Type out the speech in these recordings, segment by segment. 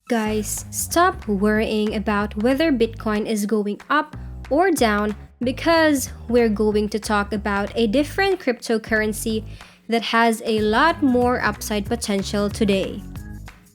Guys, stop worrying about whether Bitcoin is going up or down because we're going to talk about a different cryptocurrency that has a lot more upside potential today.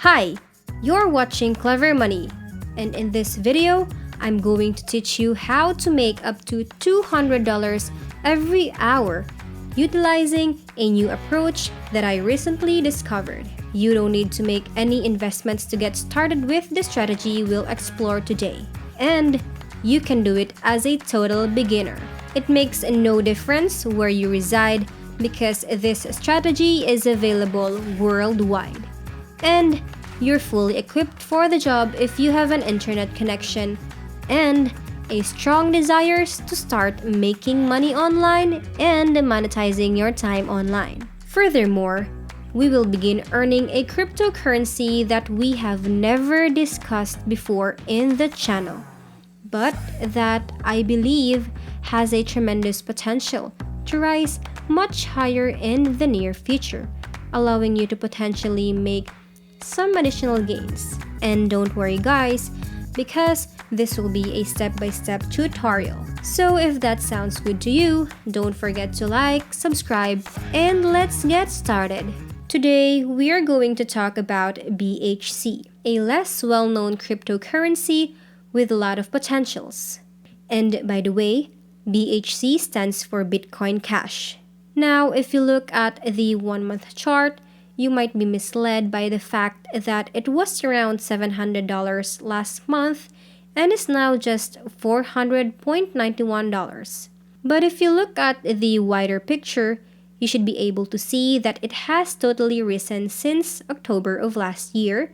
Hi, you're watching Clever Money, and in this video, I'm going to teach you how to make up to $200 every hour utilizing a new approach that I recently discovered. You don't need to make any investments to get started with the strategy we'll explore today. And you can do it as a total beginner. It makes no difference where you reside because this strategy is available worldwide. And you're fully equipped for the job if you have an internet connection and a strong desire to start making money online and monetizing your time online. Furthermore, we will begin earning a cryptocurrency that we have never discussed before in the channel, but that I believe has a tremendous potential to rise much higher in the near future, allowing you to potentially make some additional gains. And don't worry guys, because this will be a step-by-step tutorial. So if that sounds good to you, don't forget to like, subscribe, and let's get started. Today, we are going to talk about BHC, a less well-known cryptocurrency with a lot of potentials. And by the way, BHC stands for Bitcoin Cash. Now, if you look at the 1-month chart, you might be misled by the fact that it was around $700 last month and is now just $400.91. But if you look at the wider picture, you should be able to see that it has totally risen since October of last year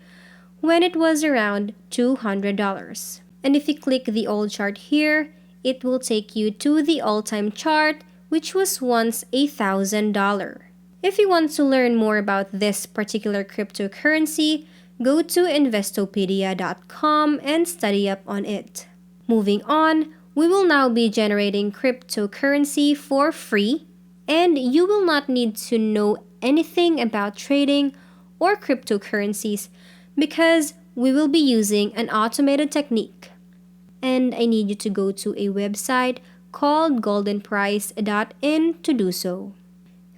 when it was around $200. And if you click the old chart here, it will take you to the all-time chart, which was once $1,000. If you want to learn more about this particular cryptocurrency, go to investopedia.com and study up on it. Moving on, we will now be generating cryptocurrency for free, and you will not need to know anything about trading or cryptocurrencies because we will be using an automated technique. And I need you to go to a website called goldenprice.in to do so.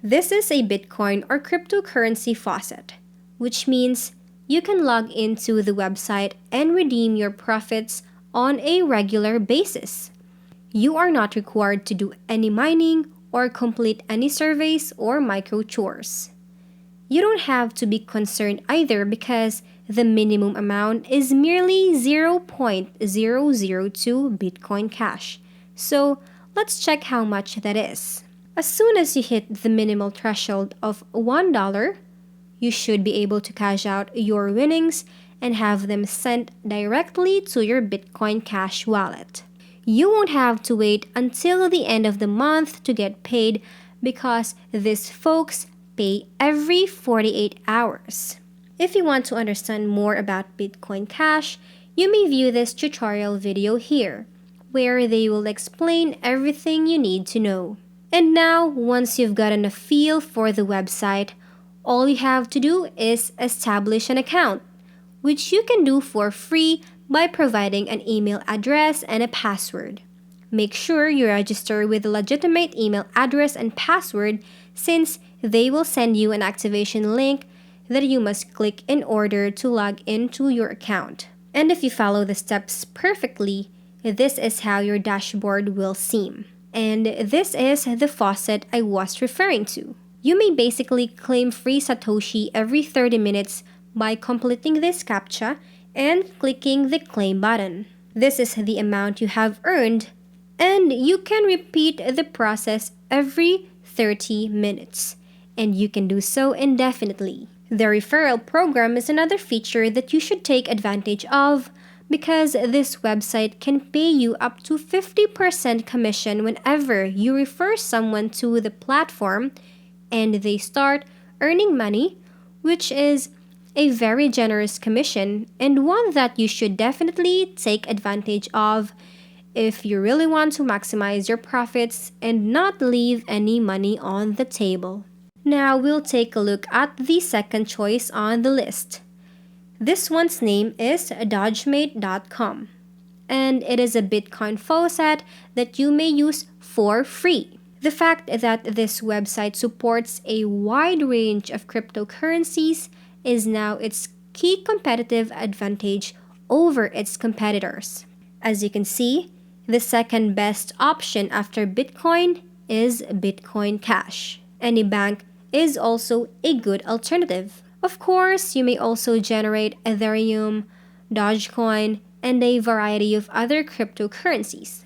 This is a Bitcoin or cryptocurrency faucet, which means you can log into the website and redeem your profits on a regular basis. You are not required to do any mining or complete any surveys or micro chores. You don't have to be concerned either because the minimum amount is merely 0.002 Bitcoin Cash. So let's check how much that is. As soon as you hit the minimal threshold of $1, you should be able to cash out your winnings and have them sent directly to your Bitcoin Cash wallet. You won't have to wait until the end of the month to get paid because these folks pay every 48 hours. If you want to understand more about Bitcoin Cash, you may view this tutorial video here, where they will explain everything you need to know. And now, once you've gotten a feel for the website, all you have to do is establish an account, which you can do for free by providing an email address and a password. Make sure you register with a legitimate email address and password since they will send you an activation link that you must click in order to log into your account. And if you follow the steps perfectly, this is how your dashboard will seem. And this is the faucet I was referring to. You may basically claim free Satoshi every 30 minutes by completing this CAPTCHA and clicking the claim button. This is the amount you have earned, and you can repeat the process every 30 minutes, and you can do so indefinitely. The referral program is another feature that you should take advantage of because this website can pay you up to 50% commission whenever you refer someone to the platform and they start earning money, which is a very generous commission and one that you should definitely take advantage of if you really want to maximize your profits and not leave any money on the table. Now we'll take a look at the second choice on the list. This one's name is Dodgemaid.com, and it is a Bitcoin faucet that you may use for free. The fact that this website supports a wide range of cryptocurrencies is now its key competitive advantage over its competitors. As you can see, the second best option after Bitcoin is Bitcoin Cash. Any bank is also a good alternative. Of course, you may also generate Ethereum, Dogecoin, and a variety of other cryptocurrencies.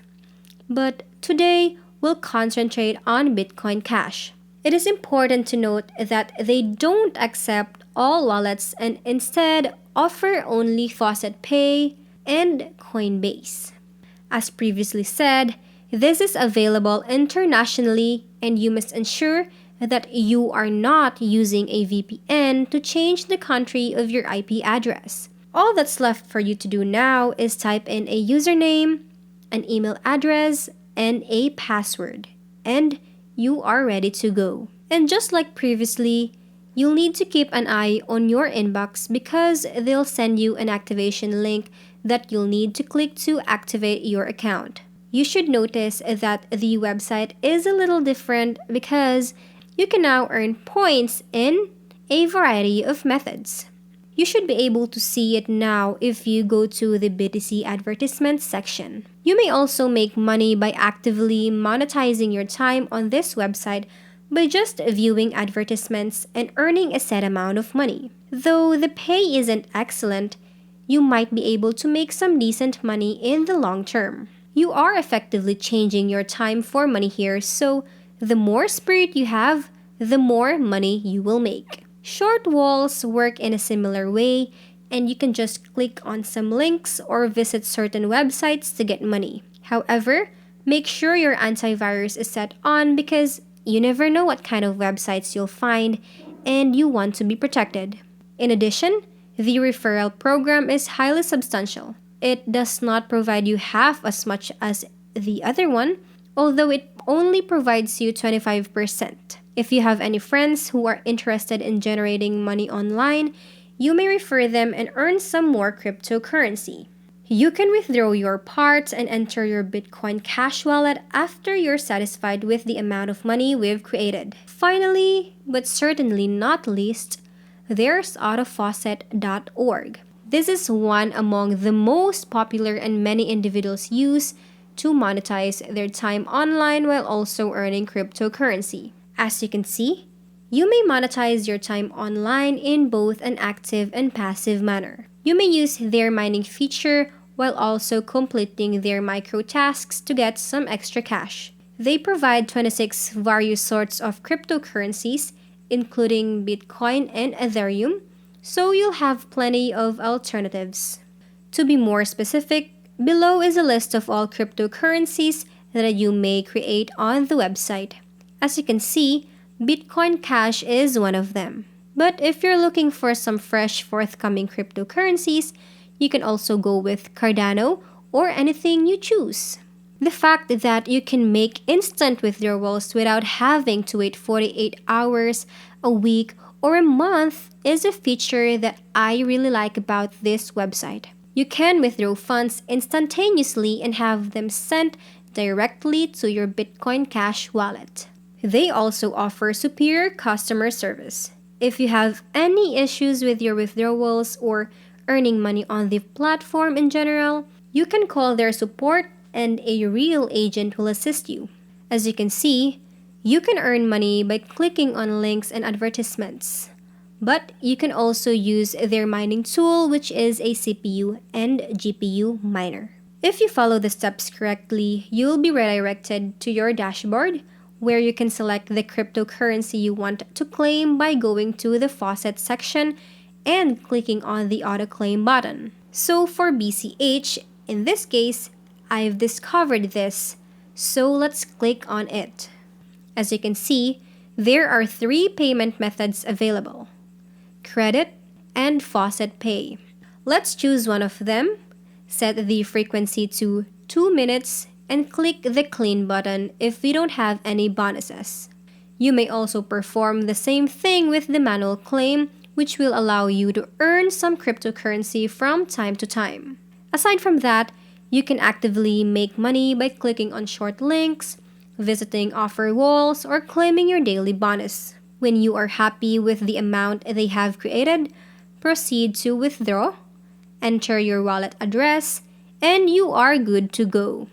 But today, we'll concentrate on Bitcoin Cash. It is important to note that they don't accept all wallets and instead offer only Faucet Pay and Coinbase. As previously said, this is available internationally and you must ensure that you are not using a VPN to change the country of your IP address. All that's left for you to do now is type in a username, an email address, and a password, and you are ready to go. And just like previously, you'll need to keep an eye on your inbox because they'll send you an activation link that you'll need to click to activate your account. You should notice that the website is a little different because you can now earn points in a variety of methods. You should be able to see it now if you go to the BTC advertisements section. You may also make money by actively monetizing your time on this website by just viewing advertisements and earning a set amount of money. Though the pay isn't excellent, you might be able to make some decent money in the long term. You are effectively changing your time for money here, so the more spirit you have, the more money you will make. Short walls work in a similar way, and you can just click on some links or visit certain websites to get money. However, make sure your antivirus is set on because you never know what kind of websites you'll find and you want to be protected. In addition, the referral program is highly substantial. It does not provide you half as much as the other one, although it only provides you 25%. If you have any friends who are interested in generating money online, you may refer them and earn some more cryptocurrency. You can withdraw your part and enter your Bitcoin Cash wallet after you're satisfied with the amount of money we've created. Finally, but certainly not least, there's autofaucet.org. This is one among the most popular and many individuals use to monetize their time online while also earning cryptocurrency. As you can see, you may monetize your time online in both an active and passive manner. You may use their mining feature while also completing their micro tasks to get some extra cash. They provide 26 various sorts of cryptocurrencies, including Bitcoin and Ethereum, so you'll have plenty of alternatives. To be more specific, below is a list of all cryptocurrencies that you may create on the website. As you can see, Bitcoin Cash is one of them. But if you're looking for some fresh forthcoming cryptocurrencies, you can also go with Cardano or anything you choose. The fact that you can make instant withdrawals without having to wait 48 hours, a week, or a month is a feature that I really like about this website. You can withdraw funds instantaneously and have them sent directly to your Bitcoin Cash wallet. They also offer superior customer service. If you have any issues with your withdrawals or earning money on the platform in general, you can call their support and a real agent will assist you. As you can see, you can earn money by clicking on links and advertisements. But you can also use their mining tool, which is a CPU and GPU miner. If you follow the steps correctly, you'll be redirected to your dashboard where you can select the cryptocurrency you want to claim by going to the Faucet section and clicking on the auto claim button. So for BCH, in this case, I've discovered this, so let's click on it. As you can see, there are 3 payment methods available: credit and Faucet Pay. Let's choose one of them, set the frequency to 2 minutes, and click the clean button if we don't have any bonuses. You may also perform the same thing with the manual claim which will allow you to earn some cryptocurrency from time to time. Aside from that, you can actively make money by clicking on short links, visiting offer walls, or claiming your daily bonus. When you are happy with the amount they have created, proceed to withdraw, enter your wallet address, and you are good to go.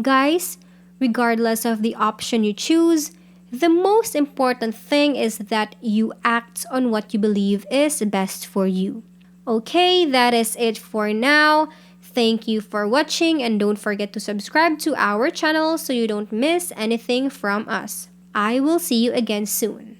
Guys, regardless of the option you choose, the most important thing is that you act on what you believe is best for you. Okay, that is it for now. Thank you for watching and don't forget to subscribe to our channel so you don't miss anything from us. I will see you again soon.